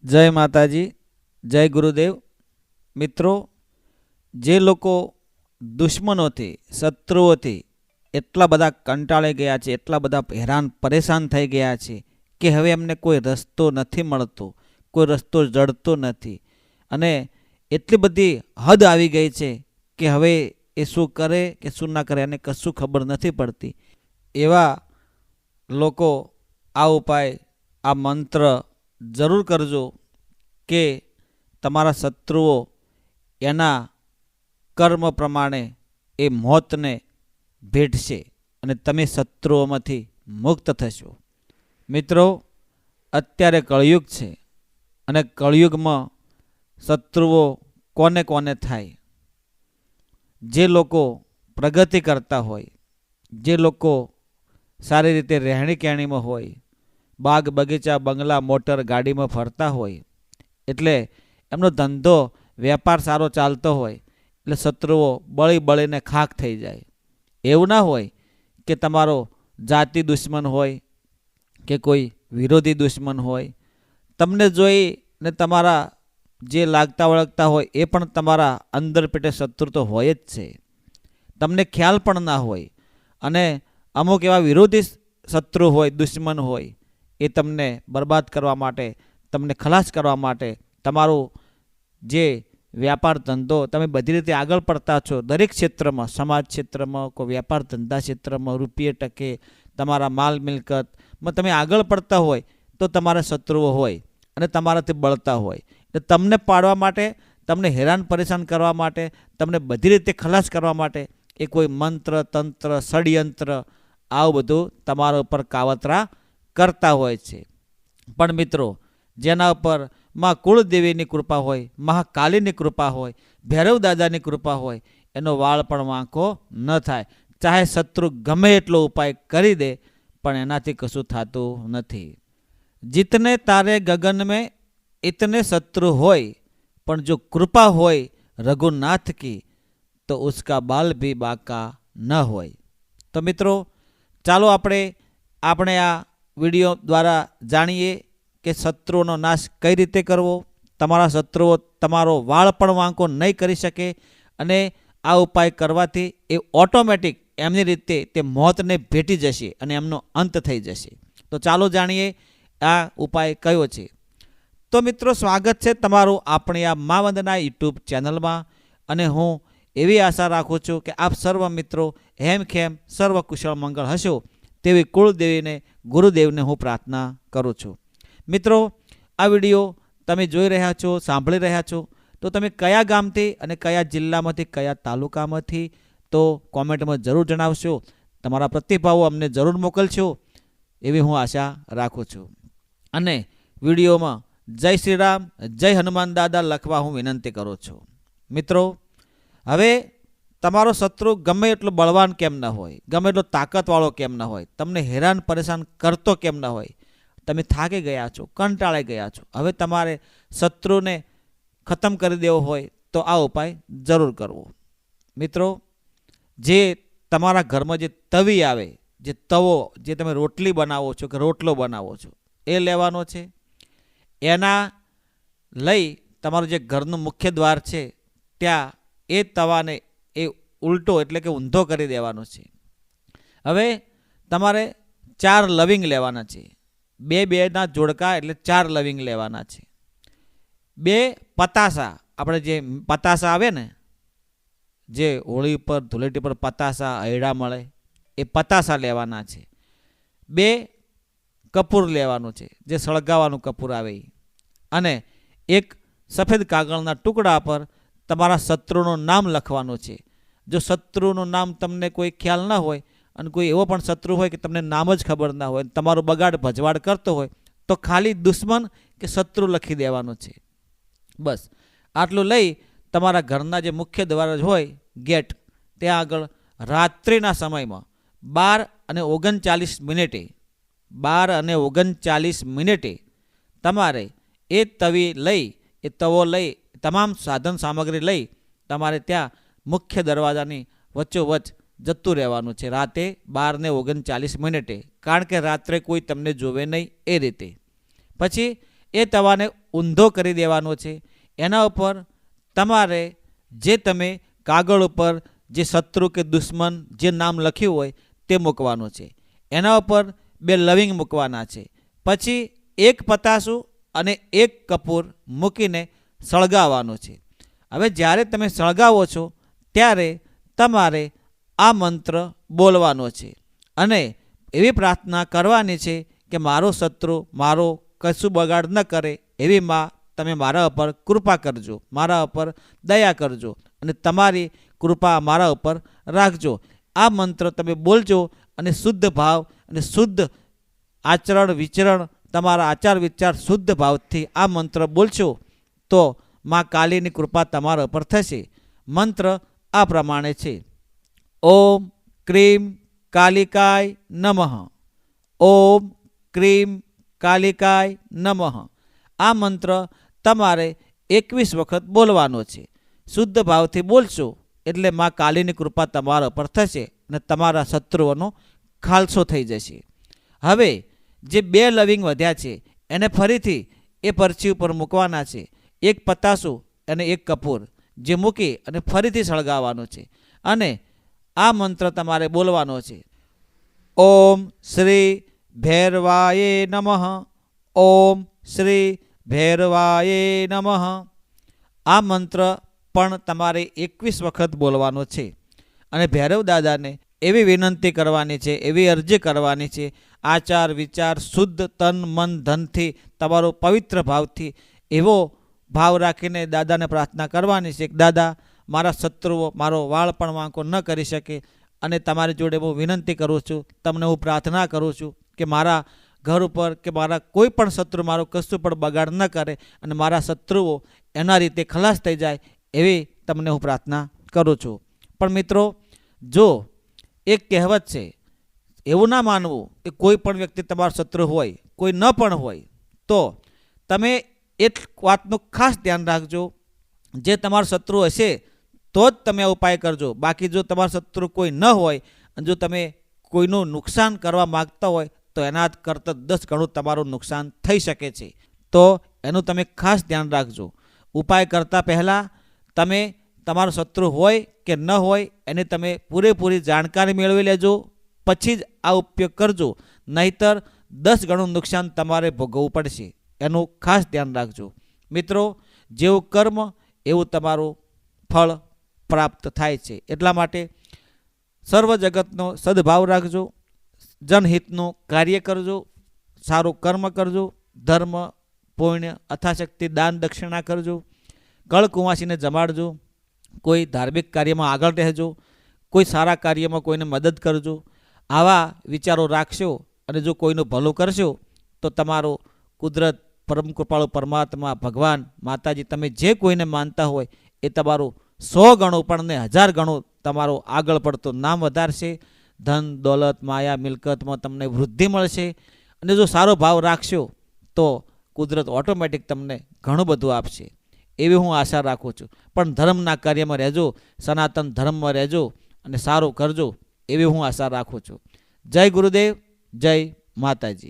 જય માતાજી, જય ગુરુદેવ. મિત્રો, જે લોકો દુશ્મનોથી, શત્રુઓથી એટલા બધા કંટાળી ગયા છે, એટલા બધા હેરાન પરેશાન થઈ ગયા છે કે હવે એમને કોઈ રસ્તો નથી મળતો, કોઈ રસ્તો જડતો નથી અને એટલી બધી હદ આવી ગઈ છે કે હવે એ શું કરે કે શું ના કરે એને કશું ખબર નથી પડતી. એવા લોકો આ ઉપાય, આ મંત્ર જરૂર કરજો કે તમારા શત્રુઓ એના કર્મ પ્રમાણે એ મોતને ભેટશે અને તમે શત્રુઓમાંથી મુક્ત થશો. મિત્રો, અત્યારે કળયુગ છે અને કળયુગમાં શત્રુઓ કોને કોને થાય? જે લોકો પ્રગતિ કરતા હોય, જે લોકો સારી રીતે રહેણી કહેણીમાં હોય, બાગ બગીચા બંગલા મોટર ગાડીમાં ફરતા હોય, એટલે એમનો ધંધો વેપાર સારો ચાલતો હોય, એટલે શત્રુઓ બળી બળીને ખાખ થઈ જાય. એવું ના હોય કે તમારો જાતિ દુશ્મન હોય કે કોઈ વિરોધી દુશ્મન હોય. તમને જોઈને તમારા જે લાગતા વળગતા હોય એ પણ તમારા અંદર પેટે શત્રુ તો હોય જ છે, તમને ખ્યાલ પણ ના હોય. અને અમુક એવા વિરોધી શત્રુ હોય, દુશ્મન હોય, એ તમને બરબાદ કરવા માટે, તમને ખલાસ કરવા માટે તમારું જે વ્યાપાર ધંધો તમે બધી રીતે આગળ પડતા છો, દરેક ક્ષેત્રમાં, સમાજ ક્ષેત્રમાં, કોઈ વ્યાપાર ધંધા ક્ષેત્રમાં, રૂપિયે ટકે, તમારા માલ મિલકતમાં તમે આગળ પડતા હોય તો તમારા શત્રુઓ હોય અને તમારાથી બળતા હોય. એટલે તમને પાડવા માટે, તમને હેરાન પરેશાન કરવા માટે, તમને બધી રીતે ખલાસ કરવા માટે એ કોઈ મંત્ર તંત્ર ષડયંત્ર આવું બધું તમારા ઉપર કાવતરા કરતા હોય છે. પણ મિત્રો, જેના ઉપર માં કુળદેવીની કૃપા હોય, મહાકાલીની કૃપા હોય, ભૈરવ દાદાની કૃપા હોય, એનો વાળ પણ વાંકો ન થાય. ચાહે શત્રુ ગમે એટલો ઉપાય કરી દે પણ એનાથી કશું થતું નથી. જીતને તારે ગગન મેં ઇતને શત્રુ હોય, પણ જો કૃપા હોય રઘુનાથ કી તો ઉસકા બાલ ભી બાકા ન હોય. તો મિત્રો, ચાલો આપણે આ વિડીયો દ્વારા જાણીએ કે શત્રુઓનો નાશ કઈ રીતે કરવો. તમારા શત્રુઓ તમારો વાળ પણ વાંકો નહીં કરી શકે અને આ ઉપાય કરવાથી એ ઓટોમેટિક એમની રીતે તે મોતને ભેટી જશે અને એમનો અંત થઈ જશે. તો ચાલો જાણીએ આ ઉપાય કયો છે. તો મિત્રો, સ્વાગત છે તમારું આપણી આ મા વંદના યુટ્યુબ ચેનલમાં. અને હું એવી આશા રાખું છું કે આપ સર્વ મિત્રો હેમખેમ સર્વ કુશળ મંગળ હશો તેવી કુળદેવીને, ગુરુદેવને હું પ્રાર્થના કરું છું. મિત્રો, આ વિડીયો તમે જોઈ રહ્યા છો, સાંભળી રહ્યા છો, તો તમે કયા ગામથી અને કયા જિલ્લામાંથી, કયા તાલુકામાંથી, તો કોમેન્ટમાં જરૂર જણાવશો. તમારા પ્રતિભાવો અમને જરૂર મોકલશો એવી હું આશા રાખું છું. અને વિડીયોમાં જય શ્રી રામ, જય હનુમાન દાદા લખવા હું વિનંતી કરું છું. મિત્રો, હવે તમારો શત્રુ ગમે એટલો બળવાન કેમ ન હોય, ગમે એટલો તાકાતવાળો કેમ ન હોય, તમને હેરાન પરેશાન કરતો કેમ ન હોય, તમે થાકી ગયા છો, કંટાળી ગયા છો, હવે તમારે શત્રુને ખતમ કરી દેવો હોય તો આ ઉપાય જરૂર કરવો. મિત્રો, જે તમારા ઘરમાં જે તવી આવે, જે તવો, જે તમે રોટલી બનાવો છો કે રોટલો બનાવો છો, એ લેવાનો છે. એના લઈ તમારું જે ઘરનું મુખ્ય દ્વાર છે ત્યાં એ તવાને એ ઉલટો એટલે કે ઊંધો કરી દેવાનો છે. હવે તમારે 4 લવિંગ લેવાના છે. 2 જોડકા એટલે 4 લવિંગ લેવાના છે. 2 પતાસા, આપણે જે પતાસા આવે ને, જે હોળી પર ધૂળેટી પર પતાસા હૈડા મળે, એ પતાસા લેવાના છે. 2 કપૂર લેવાનું છે, જે સળગાવાનું કપૂર આવે એ. અને 1 સફેદ કાગળના ટુકડા પર તમારા શત્રુનું નામ લખવાનું છે. જો શત્રુનું નામ તમને કોઈ ખ્યાલ ના હોય અને કોઈ એવો પણ શત્રુ હોય કે તમને નામ જ ખબર ના હોય, તમારો બગાડ ભજવાડ કરતો હોય, તો ખાલી દુશ્મન કે શત્રુ લખી દેવાનું છે. બસ આટલું લઈ તમારા ઘરના જે મુખ્ય દ્વાર હોય, ગેટ, ત્યાં આગળ રાત્રિના સમયમાં 12:39 તમારે એ તવી લઈ, એ તવો લઈ, તમામ સાધન સામગ્રી લઈ તમારે ત્યાં મુખ્ય દરવાજાની વચ્ચોવચ્ચ જતું રહેવાનું છે રાતે 12:39. કારણ કે રાત્રે કોઈ તમને જોવે નહીં એ રીતે. પછી એ તવાને ઊંધો કરી દેવાનો છે. એના ઉપર તમારે જે તમે કાગળ ઉપર જે શત્રુ કે દુશ્મન જે નામ લખ્યું હોય તે મૂકવાનું છે. એના ઉપર 2 લવિંગ મૂકવાના છે. પછી 1 પતાસું અને 1 કપૂર મૂકીને સળગાવવાનું છે. હવે જ્યારે તમે સળગાવો છો ત્યારે તમારે આ મંત્ર બોલવાનો છે અને એવી પ્રાર્થના કરવાની છે કે મારો શત્રુ મારો કશું બગાડ ન કરે એવી માં તમે મારા ઉપર કૃપા કરજો, મારા ઉપર દયા કરજો અને તમારી કૃપા મારા ઉપર રાખજો. આ મંત્ર તમે બોલજો અને શુદ્ધ ભાવ અને શુદ્ધ આચરણ વિચરણ, તમારા આચાર વિચાર શુદ્ધ ભાવથી આ મંત્ર બોલશો તો માં કાલીની કૃપા તમારા ઉપર થશે. મંત્ર આ પ્રમાણે છે: ઓમ ક્રીમ કાલિકાય નમઃ. ઓમ ક્રીમ કાલિકાય નમઃ. આ મંત્ર તમારે 21 વખત બોલવાનો છે. શુદ્ધ ભાવથી બોલશો એટલે માં કાલીની કૃપા તમારા ઉપર થશે અને તમારા શત્રુઓનો ખાલસો થઈ જશે. હવે જે 2 લવિંગ વધ્યા છે એને ફરીથી એ પરછી ઉપર મૂકવાના છે. 1 પતાસું અને 1 કપૂર જે મૂકી અને ફરીથી સળગાવવાનું છે અને આ મંત્ર તમારે બોલવાનો છે: ઓમ શ્રી ભૈરવાય નમઃ. ઓમ શ્રી ભૈરવાય નમઃ. આ મંત્ર પણ તમારે 21 વખત બોલવાનો છે અને ભૈરવ દાદાને એવી વિનંતી કરવાની છે, એવી અરજી કરવાની છે, આચાર વિચાર શુદ્ધ તન મન ધનથી તમારો પવિત્ર ભાવથી એવો ભાવ રાખીને દાદાને પ્રાર્થના કરવાની છે કે દાદા મારા શત્રુઓ મારો વાળ પણ વાંકો ન કરી શકે અને તમારી જોડે હું વિનંતી કરું છું, તમને હું પ્રાર્થના કરું છું કે મારા ઘર ઉપર કે મારા કોઈ પણ શત્રુ મારો કશું પણ બગાડ ન કરે અને મારા શત્રુઓ એના રીતે ખલાસ થઈ જાય એવી તમને હું પ્રાર્થના કરું છું. પણ મિત્રો, જો એક કહેવત છે, એવું ના માનવું કે કોઈ પણ વ્યક્તિ તમારો શત્રુ હોય, કોઈ ન પણ હોય, તો તમે એક વાતનું ખાસ ધ્યાન રાખજો, જે તમારો શત્રુ હશે તો જ તમે આ ઉપાય કરજો. બાકી જો તમારો શત્રુ કોઈ ન હોય અને જો તમે કોઈનું નુકસાન કરવા માગતા હોય તો એના કરતાં 10 ગણું તમારું નુકસાન થઈ શકે છે. તો એનું તમે ખાસ ધ્યાન રાખજો. ઉપાય કરતાં પહેલાં તમે તમારો શત્રુ હોય કે ન હોય એને તમે પૂરેપૂરી જાણકારી મેળવી લેજો, પછી જ આ ઉપયોગ કરજો. નહીંતર 10 ગણું નુકસાન તમારે ભોગવવું પડશે. એનું ખાસ ધ્યાન રાખજો. મિત્રો, જેવું કર્મ એવું તમારું ફળ પ્રાપ્ત થાય છે. એટલા માટે સર્વ જગતનો સદભાવ રાખજો, જનહિતનું કાર્ય કરજો, સારું કર્મ કરજો, ધર્મ પુણ્ય અથાશક્તિ દાન દક્ષિણા કરજો, ગળકુંવાસીને જમાડજો, કોઈ ધાર્મિક કાર્યમાં આગળ રહેજો, કોઈ સારા કાર્યમાં કોઈને મદદ કરજો. આવા વિચારો રાખશો અને જો કોઈનું ભલું કરશો તો તમારું કુદરત, પરમ કૃપાળુ પરમાત્મા, ભગવાન, માતાજી, તમે જે કોઈને માનતા હોય એ તમારું 100 ગણું પણ ને 1000 ગણું તમારું આગળ પડતું નામ વધારશે. ધન દોલત માયા મિલકતમાં તમને વૃદ્ધિ મળશે અને જો સારો ભાવ રાખશો તો કુદરત ઓટોમેટિક તમને ઘણું બધું આપશે એવી હું આશા રાખું છું. પણ ધર્મના કાર્યમાં રહેજો, સનાતન ધર્મમાં રહેજો અને સારું કરજો એવી હું આશા રાખું છું. જય ગુરુદેવ, જય માતાજી.